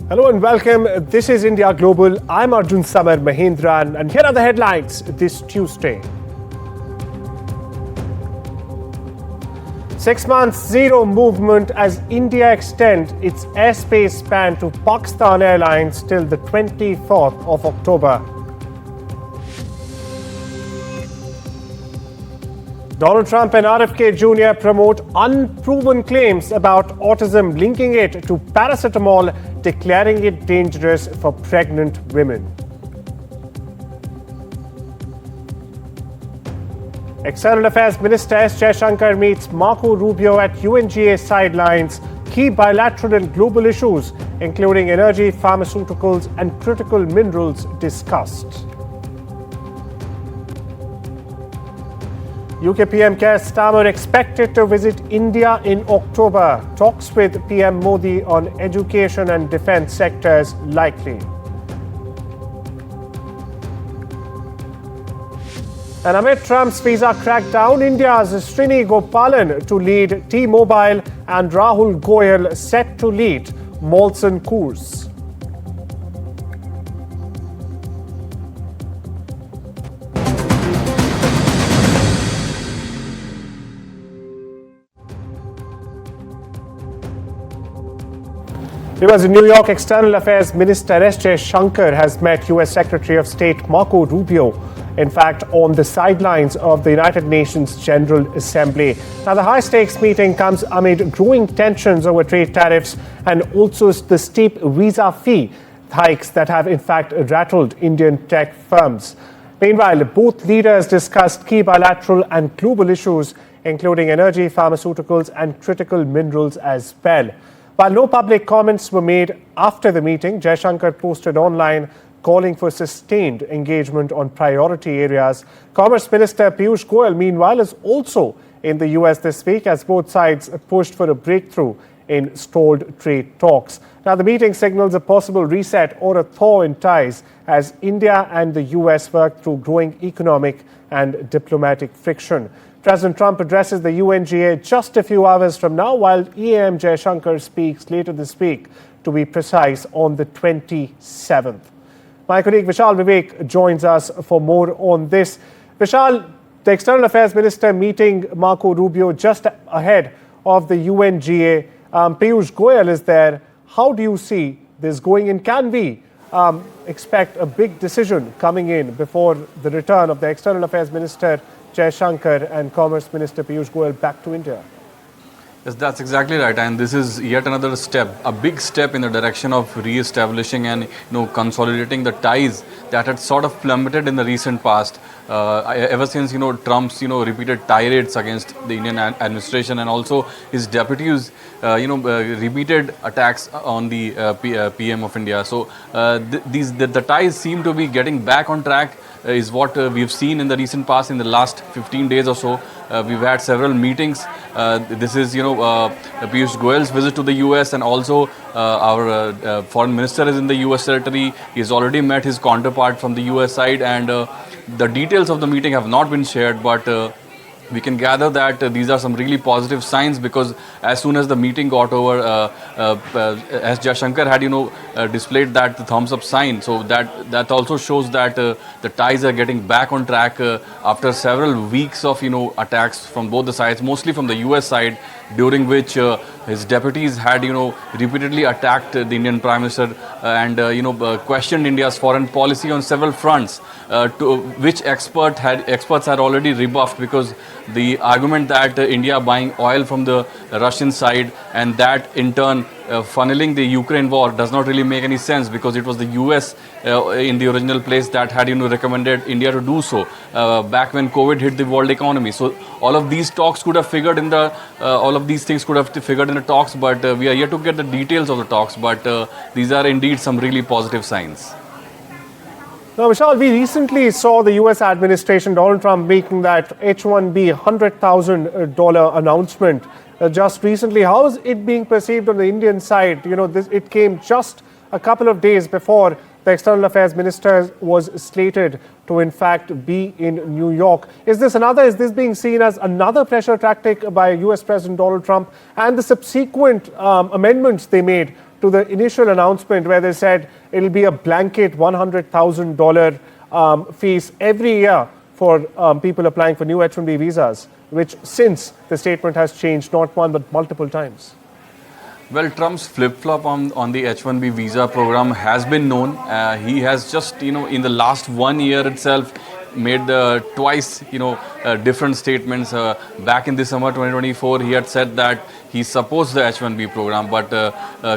Hello and welcome. This is India Global. I'm Arjun Samar Mahendran, and here are the headlines this Tuesday. 6 months, zero movement as India extends its airspace ban to Pakistan Airlines till the 24th of October. Donald Trump and RFK Jr. promote unproven claims about autism, linking it to paracetamol, declaring it dangerous for pregnant women. External Affairs Minister S. Jaishankar meets Marco Rubio at UNGA sidelines. Key bilateral and global issues, including energy, pharmaceuticals, and critical minerals, discussed. UK PM Keir Starmer expected to visit India in October. Talks with PM Modi on education and defence sectors likely. And amid Trump's visa crackdown, India's Srini Gopalan to lead T-Mobile and Rahul Goyal set to lead Molson Coors. In New York, External Affairs Minister S. Jaishankar has met U.S. Secretary of State Marco Rubio, in fact, on the sidelines of the United Nations General Assembly. Now, the high-stakes meeting comes amid growing tensions over trade tariffs and also the steep visa fee hikes that have, in fact, rattled Indian tech firms. Meanwhile, both leaders discussed key bilateral and global issues, including energy, pharmaceuticals, and critical minerals as well. While no public comments were made after the meeting, Jaishankar posted online calling for sustained engagement on priority areas. Commerce Minister Piyush Goyal, meanwhile, is also in the US this week as both sides pushed for a breakthrough in stalled trade talks. Now, the meeting signals a possible reset or a thaw in ties as India and the US work through growing economic and diplomatic friction. President Trump addresses the UNGA just a few hours from now, while EAM Jaishankar speaks later this week, to be precise, on the 27th. My colleague Vishal Vivek joins us for more on this. Vishal, the External Affairs Minister meeting Marco Rubio just ahead of the UNGA. Piyush Goyal is there. How do you see this going, and can we expect a big decision coming in before the return of the External Affairs Minister Jaishankar and Commerce Minister Piyush Goyal back to India? Yes, that's exactly right, and this is yet another step, a big step in the direction of re-establishing and consolidating the ties that had sort of plummeted in the recent past. Ever since Trump's repeated tirades against the Indian administration, and also his deputies repeated attacks on the PM of India. So the ties seem to be getting back on track. Is what we've seen in the recent past. In the last 15 days or so, we've had several meetings. This is Piyush Goyal's visit to the US, and also our foreign minister is in the US territory. He's already met his counterpart from the US side, and the details of the meeting have not been shared, but we can gather that these are some really positive signs, because as soon as the meeting got over, as Jaishankar had displayed that the thumbs up sign, so that also shows that the ties are getting back on track after several weeks of attacks from both the sides, mostly from the US side, during which his deputies had repeatedly attacked the Indian Prime Minister and questioned India's foreign policy on several fronts, to which experts had already rebuffed, because the argument that India buying oil from the Russian side and that in turn funneling the Ukraine war does not really make any sense, because it was the US in the original place that had recommended India to do so back when COVID hit the world economy. So all of these talks could have figured in the all of these things could have figured in the talks, but we are yet to get the details of the talks. But these are indeed some really positive signs. Now, Vishal, we recently saw the U.S. administration, Donald Trump, making that H-1B $100,000 announcement just recently. How is it being perceived on the Indian side? It came just a couple of days before the External Affairs Minister was slated to, in fact, be in New York. Is this being seen as another pressure tactic by U.S. President Donald Trump and the subsequent amendments they made to the initial announcement where they said it'll be a blanket $100,000 fees every year for people applying for new H-1B visas, which since the statement has changed not one but multiple times? Well, Trump's flip-flop on the H-1B visa program has been known. He has just, in the last 1 year itself, made twice, different statements. Back in December 2024, he had said that he supports the H-1B program, but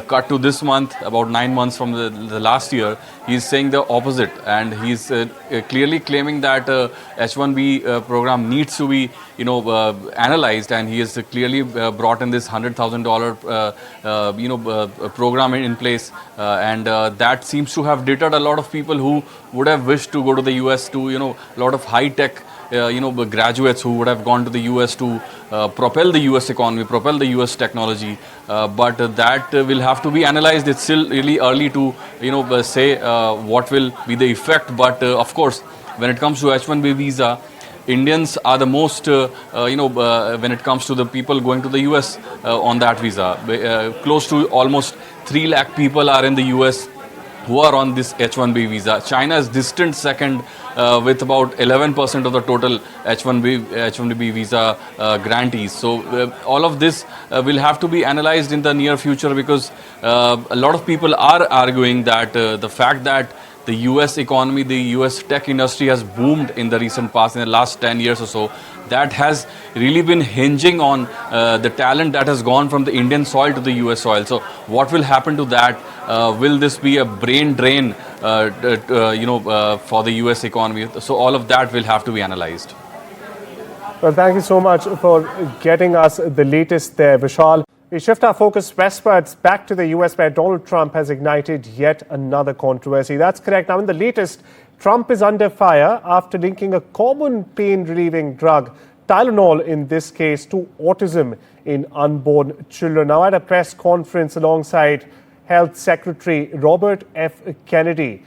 cut to this month, about 9 months from the last year, he's saying the opposite, and he's clearly claiming that H-1B program needs to be, analyzed, and he has clearly brought in this $100,000, program in place, and that seems to have deterred a lot of people who would have wished to go to the US to, a lot of high-tech graduates who would have gone to the US to propel the US economy, propel the US technology, but that will have to be analyzed. It's still really early to say what will be the effect, but of course when it comes to H-1B visa, Indians are the most, when it comes to the people going to the US on that visa. Close to almost 3 lakh people are in the US who are on this H-1B visa. China is distant second with about 11% of the total H-1B visa grantees. So all of this will have to be analyzed in the near future, because a lot of people are arguing that the fact that the US economy, the US tech industry has boomed in the recent past, in the last 10 years or so, that has really been hinging on the talent that has gone from the Indian soil to the US soil. So what will happen to that? Will this be a brain drain, for the US economy? So all of that will have to be analyzed. Well, thank you so much for getting us the latest there, Vishal. We shift our focus westwards back to the US, where Donald Trump has ignited yet another controversy. That's correct. Now, in the latest, Trump is under fire after linking a common pain-relieving drug, Tylenol in this case, to autism in unborn children. Now, at a press conference alongside Health Secretary Robert F. Kennedy,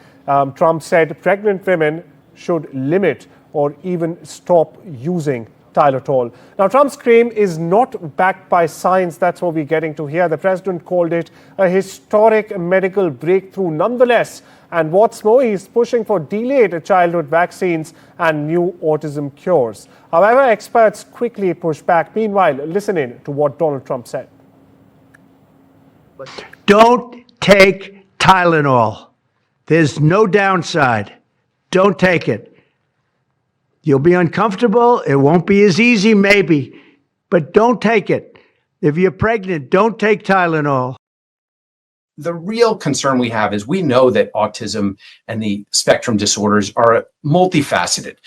Trump said pregnant women should limit or even stop using Tylenol. Now, Trump's claim is not backed by science. That's what we're getting to here. The president called it a historic medical breakthrough nonetheless. And what's more, he's pushing for delayed childhood vaccines and new autism cures. However, experts quickly push back. Meanwhile, listen in to what Donald Trump said. Don't take Tylenol. There's no downside. Don't take it. You'll be uncomfortable. It won't be as easy, maybe, but don't take it. If you're pregnant, don't take Tylenol. The real concern we have is we know that autism and the spectrum disorders are multifaceted.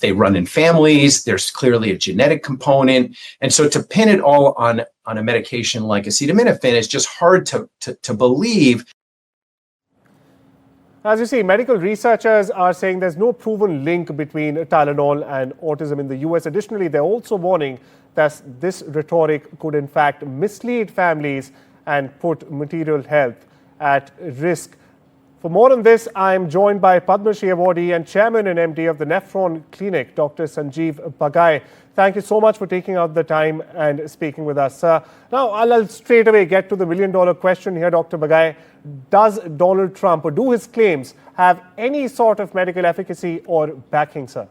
They run in families. There's clearly a genetic component. And so to pin it all on a medication like acetaminophen is just hard to believe. As you see, medical researchers are saying there's no proven link between Tylenol and autism in the US. Additionally, they're also warning that this rhetoric could in fact mislead families and put material health at risk. For more on this, I'm joined by Padma Shri awardee and chairman and MD of the Nephron Clinic, Dr. Sanjeev Bagai. Thank you so much for taking out the time and speaking with us, sir. Now, I'll straight away get to the million-dollar question here, Dr. Bagai. Does Donald Trump, or do his claims have any sort of medical efficacy or backing, sir?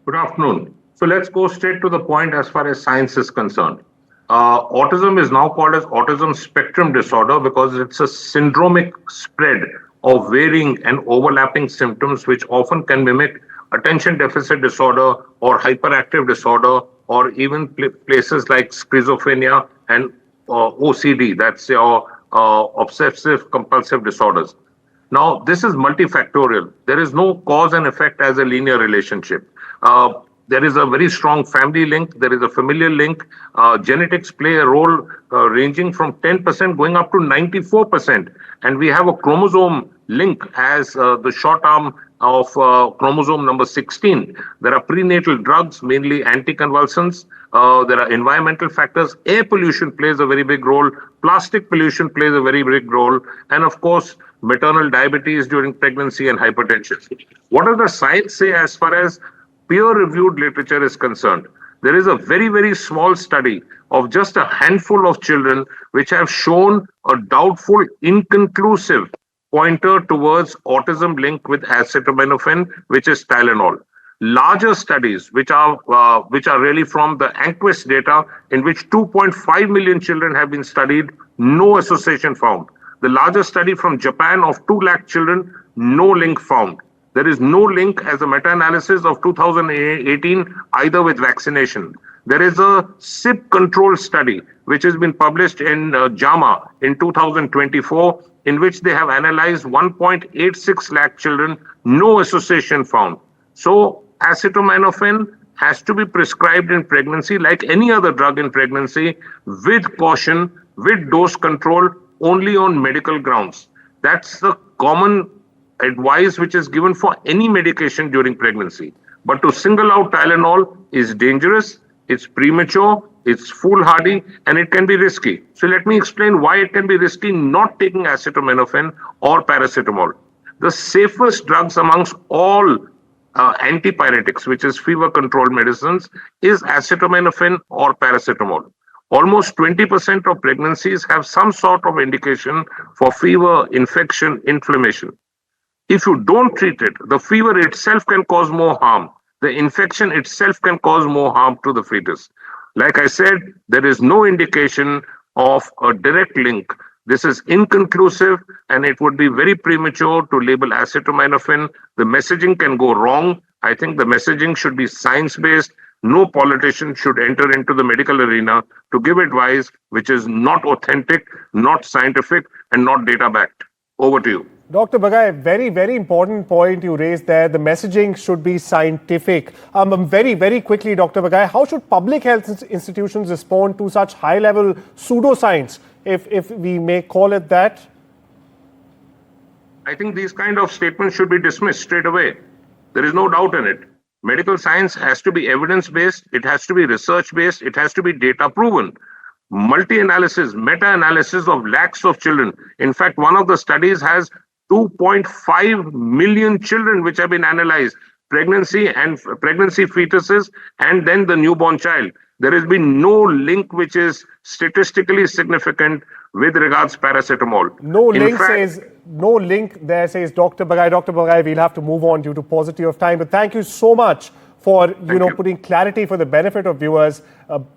Good afternoon. So let's go straight to the point as far as science is concerned. Autism is now called as autism spectrum disorder because it's a syndromic spread of varying and overlapping symptoms which often can mimic attention deficit disorder or hyperactive disorder, or even places like schizophrenia and OCD, that's your obsessive compulsive disorders. Now, this is multifactorial. There is no cause and effect as a linear relationship. There is a very strong family link. There is a familial link. Genetics play a role ranging from 10% going up to 94%. And we have a chromosome link as the short arm of chromosome number 16. There are prenatal drugs, mainly anticonvulsants. There are environmental factors. Air pollution plays a very big role. Plastic pollution plays a very big role. And of course, maternal diabetes during pregnancy and hypertension. What does the science say as far as peer-reviewed literature is concerned? There is a very, very small study of just a handful of children which have shown a doubtful, inconclusive pointer towards autism linked with acetaminophen, which is Tylenol. Larger studies, which are really from the Anquist data, in which 2.5 million children have been studied, no association found. The largest study from Japan of 2 lakh children, no link found. There is no link as a meta-analysis of 2018 either with vaccination. There is a SIP control study which has been published in JAMA in 2024, in which they have analyzed 1.86 lakh children, no association found. So acetaminophen has to be prescribed in pregnancy like any other drug in pregnancy, with caution, with dose control, only on medical grounds. That's the common advice which is given for any medication during pregnancy. But to single out Tylenol is dangerous, it's premature, it's foolhardy, and it can be risky. So let me explain why it can be risky not taking acetaminophen or paracetamol. The safest drugs amongst all antipyretics, which is fever control medicines, is acetaminophen or paracetamol. Almost 20% of pregnancies have some sort of indication for fever, infection, inflammation. If you don't treat it, the fever itself can cause more harm. The infection itself can cause more harm to the fetus. Like I said, there is no indication of a direct link. This is inconclusive, and it would be very premature to label acetaminophen. The messaging can go wrong. I think the messaging should be science-based. No politician should enter into the medical arena to give advice which is not authentic, not scientific, and not data-backed. Over to you. Dr. Bagai, very, very important point you raised there. The messaging should be scientific. Very, very quickly, Dr. Bagai, how should public health institutions respond to such high-level pseudoscience, if we may call it that? I think these kind of statements should be dismissed straight away. There is no doubt in it. Medical science has to be evidence-based, it has to be research-based, it has to be data-proven. Multi-analysis, meta-analysis of lakhs of children. In fact, one of the studies has 2.5 million children which have been analyzed, pregnancy fetuses, and then the newborn child. There has been no link which is statistically significant with regards paracetamol. No link there, says Dr. Bagai. Dr. Bagai, we'll have to move on due to paucity of time. But thank you so much for putting clarity for the benefit of viewers.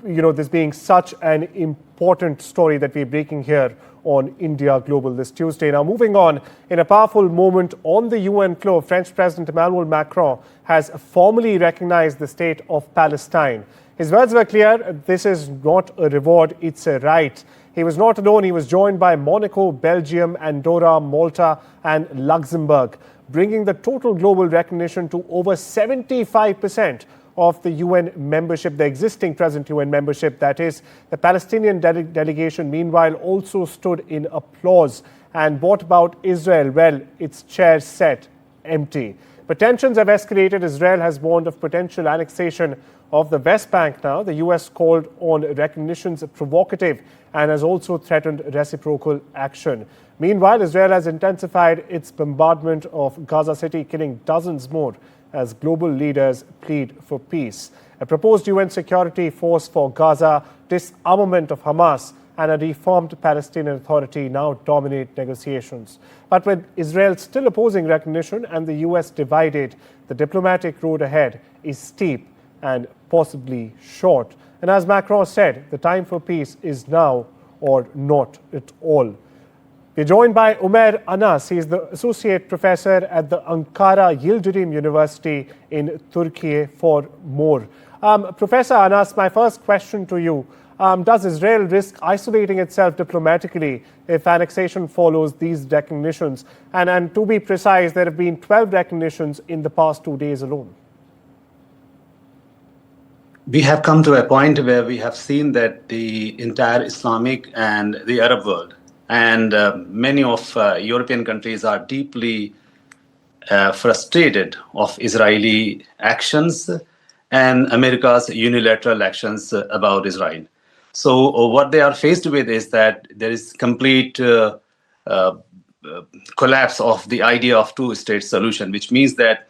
This being such an important story that we're breaking here on India Global this Tuesday. Now, moving on, in a powerful moment on the UN floor, French President Emmanuel Macron has formally recognized the state of Palestine. His words were clear: this is not a reward, it's a right. He was not alone. He was joined by Monaco, Belgium, Andorra, Malta, and Luxembourg, bringing the total global recognition to over 75% of the UN membership, the existing present UN membership, that is. The Palestinian delegation, meanwhile, also stood in applause. And what about Israel? Well, its chairs sat empty. But tensions have escalated. Israel has warned of potential annexation of the West Bank now. The US called on recognitions provocative and has also threatened reciprocal action. Meanwhile, Israel has intensified its bombardment of Gaza City, killing dozens more as global leaders plead for peace. A proposed UN security force for Gaza, disarmament of Hamas, and a reformed Palestinian Authority now dominate negotiations. But with Israel still opposing recognition and the US divided, the diplomatic road ahead is steep and possibly short. And as Macron said, the time for peace is now or not at all. We're joined by Umer Anas. He is the Associate Professor at the Ankara Yildirim University in Turkey for more. Professor Anas, my first question to you. Does Israel risk isolating itself diplomatically if annexation follows these recognitions? And to be precise, there have been 12 recognitions in the past 2 days alone. We have come to a point where we have seen that the entire Islamic and the Arab world and many of European countries are deeply frustrated of Israeli actions and America's unilateral actions about Israel. So what they are faced with is that there is complete collapse of the idea of two-state solution, which means that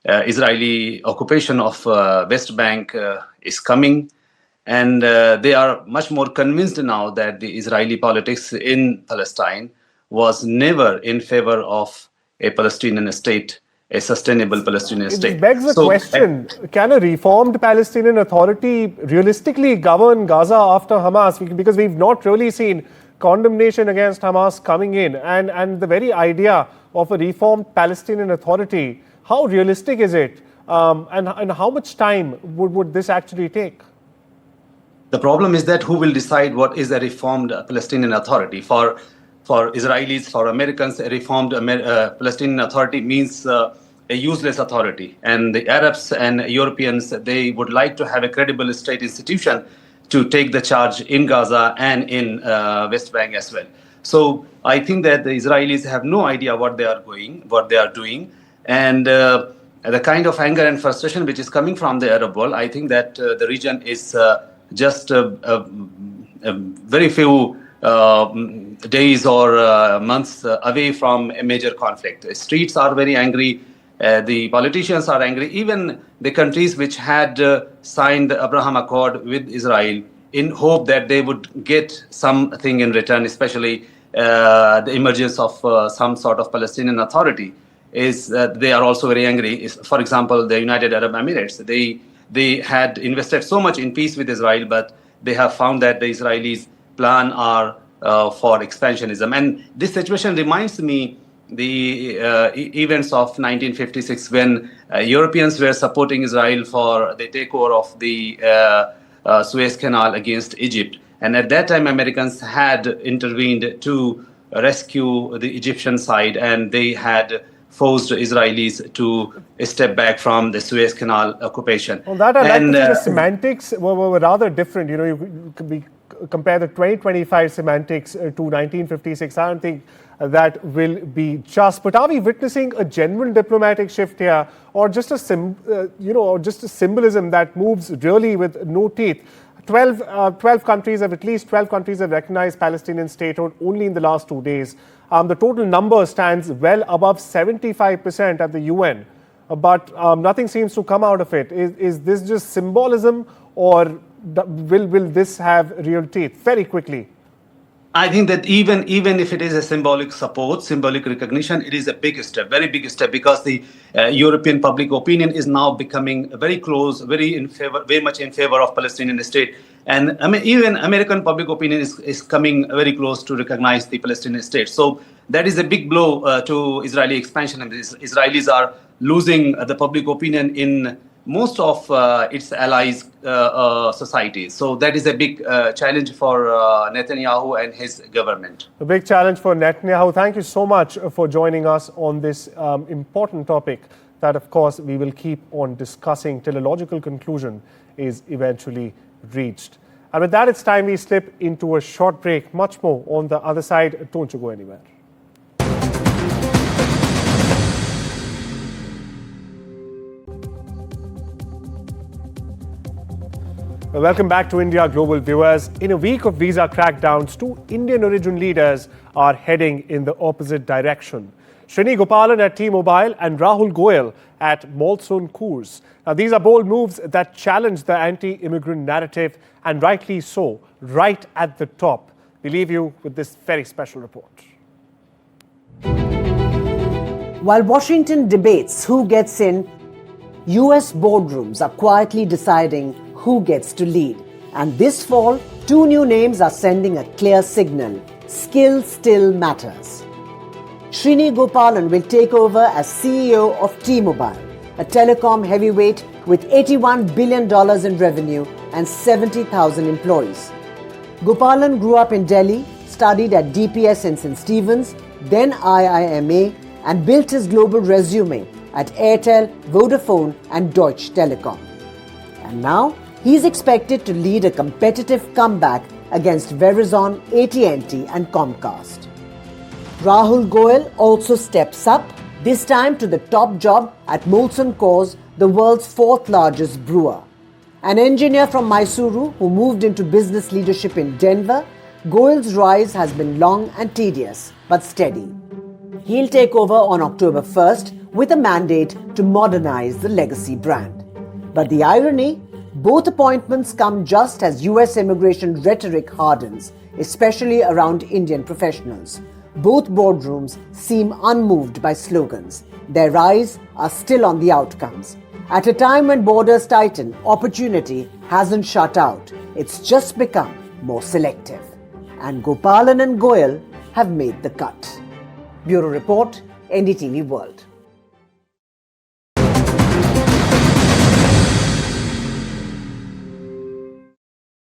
Israeli occupation of West Bank is coming, And they are much more convinced now that the Israeli politics in Palestine was never in favor of a Palestinian state, a sustainable Palestinian It state. begs the question, can a reformed Palestinian Authority realistically govern Gaza after Hamas? Because we've not really seen condemnation against Hamas coming in. And the very idea of a reformed Palestinian Authority, how realistic is it? And how much time would this actually take? The problem is that who will decide what is a reformed Palestinian Authority? For Israelis, for Americans, a reformed Palestinian Authority means a useless authority. And the Arabs and Europeans, they would like to have a credible state institution to take the charge in Gaza and in West Bank as well. So I think that the Israelis have no idea what they are doing. And the kind of anger and frustration which is coming from the Arab world, I think that the region is just very few days or months away from a major conflict. The streets are very angry. The politicians are angry. Even the countries which had signed the Abraham Accord with Israel in hope that they would get something in return, especially the emergence of some sort of Palestinian Authority, is that they are also very angry. For example, the United Arab Emirates, they had invested so much in peace with Israel, but they have found that the Israelis' plan are for expansionism. And this situation reminds me the events of 1956 when Europeans were supporting Israel for the takeover of the Suez Canal against Egypt. And at that time, Americans had intervened to rescue the Egyptian side, and they had forced Israelis to step back from the Suez Canal occupation. On that, I'd like to say the semantics were rather different. You know, you compare the 2025 semantics to 1956. I don't think that will be just. But are we witnessing a genuine diplomatic shift here, or just a symbolism that moves really with no teeth? 12 countries have recognized Palestinian statehood only in the last 2 days. The total number stands well above 75% at the UN, but nothing seems to come out of it. Is this just symbolism, or will this have real teeth? Very quickly. I think that even if it is a symbolic support, symbolic recognition, it is a big step, very big step, because the European public opinion is now becoming very close, very much in favor of Palestinian state. And I mean, even American public opinion is coming very close to recognize the Palestinian state. So that is a big blow to Israeli expansion. And Israelis are losing the public opinion in most of its allies' societies. So that is a big challenge for Netanyahu and his government. A big challenge for Netanyahu. Thank you so much for joining us on this important topic that, of course, we will keep on discussing till a logical conclusion is eventually reached. And with that, it's time we slip into a short break. Much more on the other side. Don't you go anywhere. Welcome back to India Global viewers. In a week of visa crackdowns, two Indian origin leaders are heading in the opposite direction. Srini Gopalan at T-Mobile and Rahul Goyal at Molson Coors. Now, these are bold moves that challenge the anti-immigrant narrative, and rightly so, right at the top. We leave you with this very special report. While Washington debates who gets in, US boardrooms are quietly deciding who gets to lead. And this fall, two new names are sending a clear signal. Skill still matters. Srini Gopalan will take over as CEO of T-Mobile, a telecom heavyweight with $81 billion in revenue and 70,000 employees. Gopalan grew up in Delhi, studied at DPS in St. Stephen's, then IIMA, and built his global resume at Airtel, Vodafone, and Deutsche Telekom. And now, he's expected to lead a competitive comeback against Verizon, AT&T, and Comcast. Rahul Goyal also steps up, this time to the top job at Molson Coors, the world's fourth largest brewer. An engineer from Mysuru who moved into business leadership in Denver, Goyal's rise has been long and tedious, but steady. He'll take over on October 1st with a mandate to modernize the legacy brand. But the irony, Both appointments come just as US immigration rhetoric hardens, especially around Indian professionals. Both boardrooms seem unmoved by slogans. Their eyes are still on the outcomes. At a time when borders tighten, opportunity hasn't shut out. It's just become more selective. And Gopalan and Goyal have made the cut. Bureau Report, NDTV World.